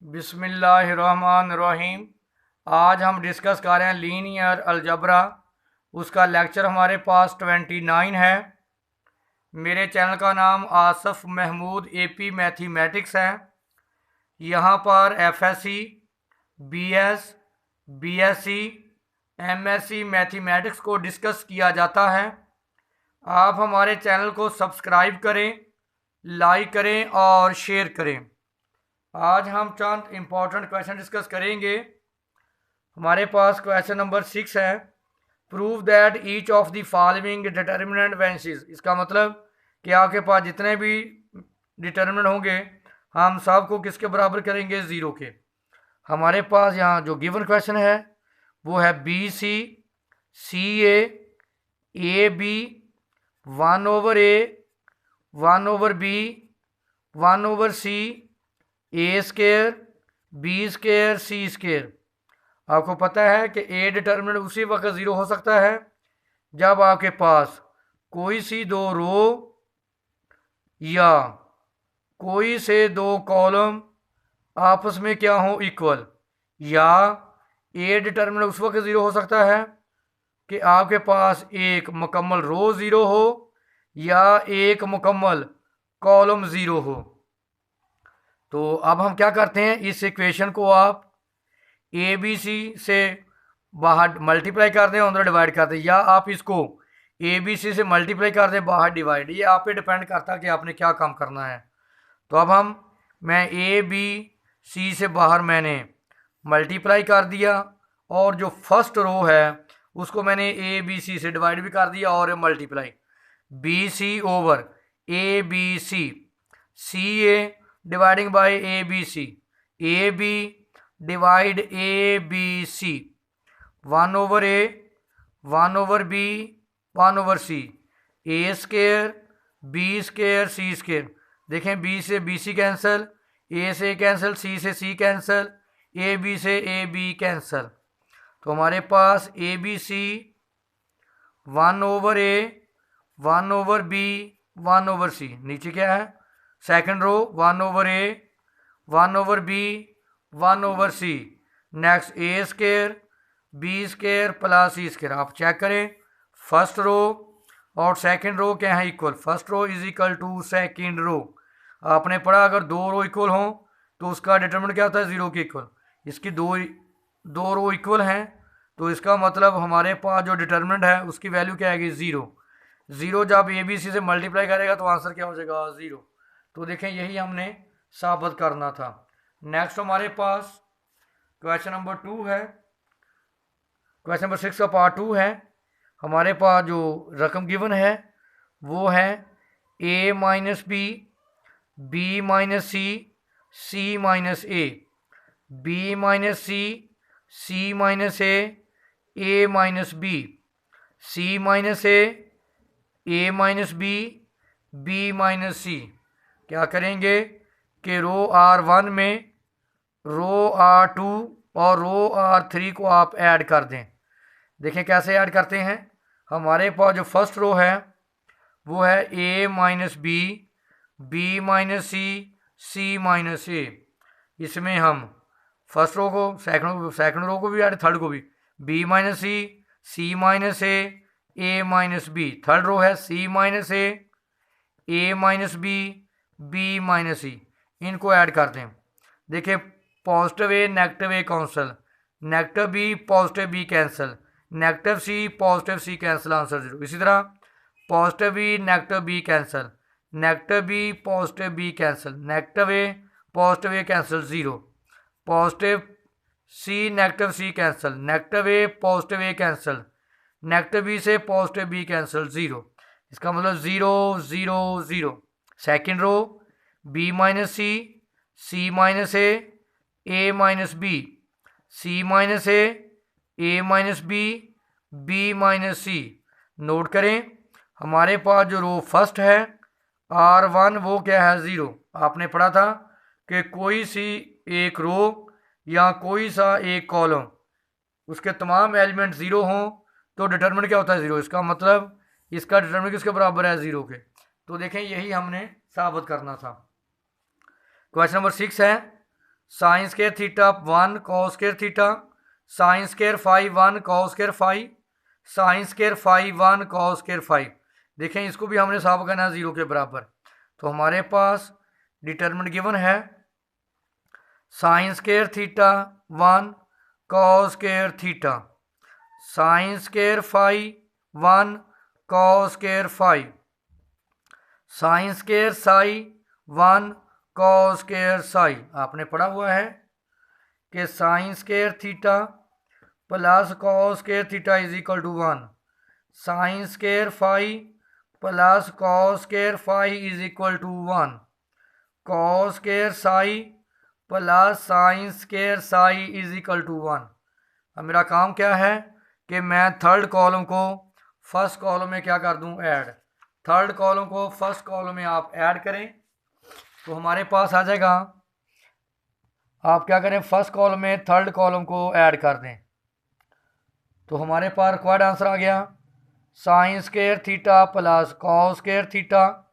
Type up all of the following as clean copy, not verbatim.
बिस्मिल्लाहिर्रहमानिर्रहीम। आज हम डिस्कस कर रहे हैं लीनियर अलजबरा। उसका लेक्चर हमारे पास 29 है। मेरे चैनल का नाम आसफ़ महमूद एपी मैथमेटिक्स है। यहाँ पर FSc, BS, BSc, MSc mathematics को डिस्कस किया जाता है। आप हमारे चैनल को सब्सक्राइब करें, लाइक करें और शेयर करें। आज हम चंद इम्पॉर्टेंट क्वेश्चन डिस्कस करेंगे। हमारे पास क्वेश्चन नंबर 6 है, prove that each of the following determinant vanishes. इसका मतलब कि आपके पास जितने भी डिटर्मिनेंट होंगे हम सब को किसके बराबर करेंगे, ज़ीरो के। हमारे पास यहाँ जो गिवन क्वेश्चन है वो है BC, CA, AB, 1/A, 1/B, 1/C, A², B², C²। आपको पता है कि ए डिटर्मिनेंट उसी वक्त ज़ीरो हो सकता है जब आपके पास कोई सी दो रो या कोई से दो कॉलम आपस में क्या हो, इक्वल। या ए डिटर्मिनेंट उस वक्त ज़ीरो हो सकता है कि आपके पास एक मुकम्मल रो ज़ीरो हो या एक मुकम्मल कॉलम ज़ीरो हो। तो अब हम क्या करते हैं, इस इक्वेशन को आप ए बी सी से बाहर मल्टीप्लाई कर दें, अंदर डिवाइड कर दें, या आप इसको ए बी सी से मल्टीप्लाई कर दें, बाहर डिवाइड। ये आप पे डिपेंड करता है कि आपने क्या काम करना है। तो अब मैं ए बी सी से बाहर मैंने मल्टीप्लाई कर दिया और जो फर्स्ट रो है उसको मैंने ए बी सी से डिवाइड भी कर दिया और multiply. B C over A B C, C A dividing by A B C, A B divide A B C, 1/A, 1/B, 1/C, A², B², C²। देखें बी से बी सी कैंसिल, ए से cancel, सी से सी cancel, A B से A B cancel. तो हमारे पास ए B C 1/A, 1/B, 1/C। नीचे क्या है, second row 1/A, 1/B, 1/C। Next A² B² plus C²। आप चेक करें, फर्स्ट रो और सेकंड रो क्या है, equal. First row is equal to second row. आपने पढ़ा अगर दो रो इक्वल हों तो उसका डिटरमिनेंट क्या होता है, ज़ीरो के इक्वल। इसकी दो रो इक्वल हैं तो इसका मतलब हमारे पास जो डिटरमिनेंट है उसकी वैल्यू क्या आएगी, ज़ीरो। ज़ीरो जब ए बी सी से मल्टीप्लाई करेगा तो आंसर क्या हो जाएगा, ज़ीरो। तो देखें यही हमने साबित करना था। नेक्स्ट हमारे पास क्वेश्चन नंबर 2 है। क्वेश्चन नंबर 6 का पार्ट 2 है। हमारे पास जो रकम गिवन है वो है A - B, B - C, C - A, B - C, C - A, A - B, C - A, A - B, B - C। क्या करेंगे कि रो R1 में रो R2 और रो R3 को आप ऐड कर दें। देखें कैसे ऐड करते हैं। हमारे पास जो फर्स्ट रो है वो है A - B, B - C, C - A। इसमें हम फर्स्ट रो को सेकंड रो को भी ऐड, थर्ड को भी, B - C, C - A - B। Third row है C - A B, B - C। इनको ऐड करते हैं। देखिए positive A negative A cancel, negative B positive B cancel, negative C cancel, answer zero. इसी तरह positive B negative B cancel, negative B positive B cancel, negative A cancel, zero. Positive C negative C cancel, negative A positive A cancel, negative B से positive B cancel, zero. इसका मतलब zero zero zero. Second row B - C, C - A B, C - A B, B C। Note करें हमारे पास जो row first है R1 वो क्या है, ज़ीरो। आपने पढ़ा था कि कोई सी एक रो या कोई सा एक कॉलम उसके तमाम एलिमेंट ज़ीरो हों तो डिटरमिनेंट क्या होता है, ज़ीरो। इसका मतलब इसका डिटरमिनेंट किसके बराबर है, ज़ीरो के। तो देखें यही हमने साबित करना था। क्वेश्चन नंबर 6 है, sine square theta 1 cos square theta, sine square phi 1 cos square phi, sine square phi 1 cos square phi. देखें इसको भी हमने सॉल्व करना है 0 के बराबर। तो हमारे पास डिटरमिनेंट गिवन है sine square theta 1 cos square theta, sine square phi 1 cos square phi, sine square psi 1 cos square psi. आपने पढ़ा हुआ है कि sine square theta plus cos square theta is equal to 1, sine square phi plus cos square phi is equal to 1, cos square psi plus sine square psi is equal to 1। अब मेरा काम क्या है कि मैं थर्ड कॉलम को first column में क्या कर दूं, ऐड। थर्ड कॉलम को फर्स्ट कॉलम में आप ऐड करें तो हमारे पास आ जाएगा, आप क्या करें फर्स्ट कॉलम में थर्ड कॉलम को ऐड कर दें तो हमारे पास रिक्वायर्ड आंसर आ गया sine square theta plus cos square theta,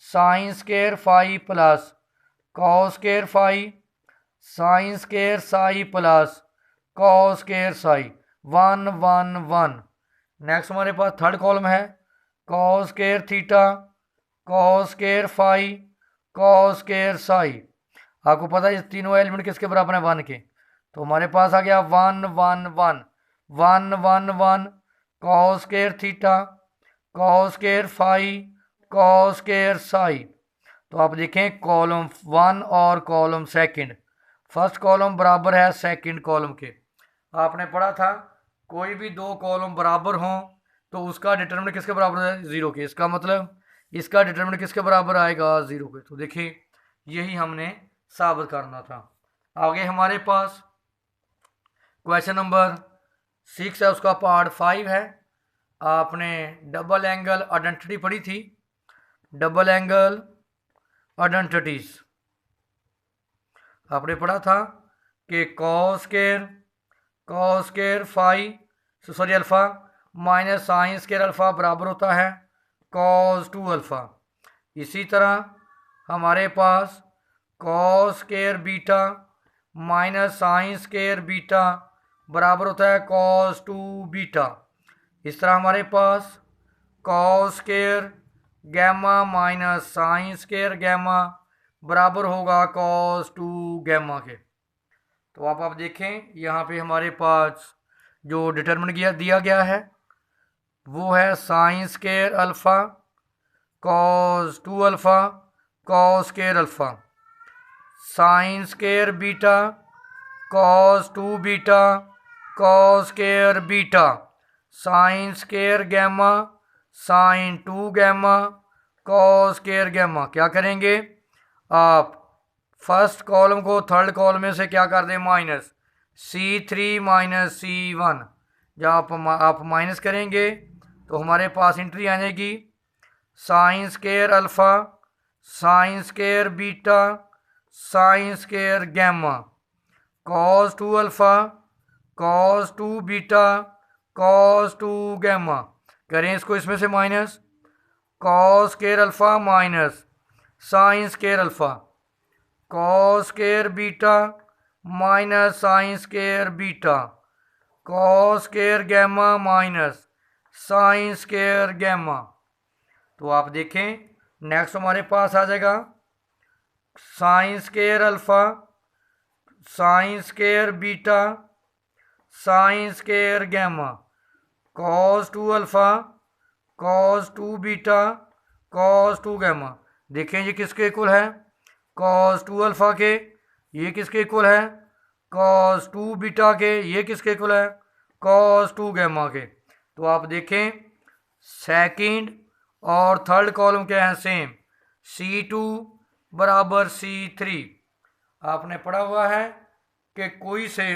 sine square phi plus cos square phi, sine square psi plus cos square psi, 1 1 1। Next हमारे पास थर्ड कॉलम है cos square theta, cos square phi, cos square psi. आपको पता है इस तीनों element किसके बराबर है, 1 के। तो हमारे पास आ गया 1 1 1 1 1 1 cos square theta, cos square phi, cos square psi. तो आप देखें कॉलम 1 और कॉलम सेकंड, फर्स्ट कॉलम बराबर है सेकंड कॉलम के। आपने पढ़ा था कोई भी दो कॉलम बराबर हों तो उसका डिटरमिनेंट किसके बराबर है, 0 के। इसका मतलब इसका डिटरमिनेंट किसके बराबर आएगा, 0 के। तो देखिए यही हमने साबित करना था। आगे हमारे पास क्वेश्चन नंबर 6 है, उसका पार्ट 5 है। आपने डबल एंगल आइडेंटिटी पढ़ी थी, डबल एंगल आइडेंटिटीज आपने पढ़ा था कि cos square phi sorry alpha minus sine square alpha बराबर होता है कॉस 2 अल्फ़ा। इसी तरह हमारे पास cos square beta minus sine square beta बराबर होता है कॉस 2 बीटा। इस तरह हमारे पास cos square gamma minus sine square gamma बराबर होगा कॉस 2 गैमा के। तो आप देखें यहाँ पे हमारे पास जो डिटरमिनेंट दिया गया है वो है sine square alpha cos 2 alpha cos square alpha, sine square beta cos 2 beta cos square beta, sine square gamma sine 2 gamma cos square gamma. क्या करेंगे आप फर्स्ट कॉलम को थर्ड कॉलम में से क्या कर दें, माइनस C3 माइनस C1। जब आप माइनस करेंगे तो हमारे पास एंट्री आ जाएगी sine square alpha sine square beta sine square gamma, cos 2 alpha cos 2 beta cos 2 gamma. करें इसको इसमें से minus cos square alpha minus sine square alpha, cos square beta minus sine square beta, cos square gamma minus sine square gamma. तो आप देखें next हमारे पास आ जाएगा sine square alpha sine square beta sine square gamma, cos 2 alpha cos 2 beta cos 2 gamma. देखें ये किसके इक्वल है, कॉस 2 अल्फ़ा के। ये किसके इक्वल है, कॉस 2 बीटा के। ये किसके इक्वल है, कॉस 2 गैमा के। तो आप देखें सेकंड और थर्ड कॉलम क्या है, सेम, C2 बराबर C3। आपने पढ़ा हुआ है कि कोई से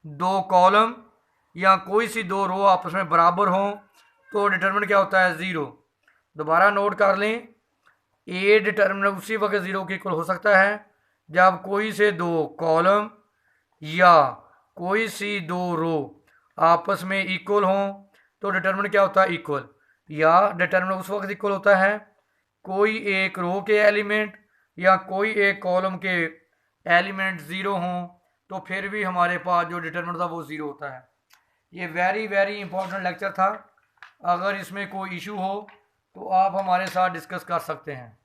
दो कॉलम या कोई सी दो रो आपस में बराबर हों तो डिटरमिनेंट क्या होता है, 0। दोबारा नोट कर लें, ए डिटरमिनेंट उसी वक्त 0 के इक्वल हो सकता है जब कोई से दो कॉलम या कोई सी दो रो आपस में इक्वल हों तो डिटरमिनेंट क्या होता है, इक्वल। या डिटरमिनेंट उस वक्त इक्वल होता है कोई एक रो के एलिमेंट या कोई एक कॉलम के एलिमेंट ज़ीरो हों तो फिर भी हमारे पास जो डिटरमिनेंट था वो ज़ीरो होता है। ये वेरी वेरी इंपॉर्टेंट लेक्चर था। अगर इसमें कोई इशू हो तो आप हमारे साथ डिस्कस कर सकते हैं।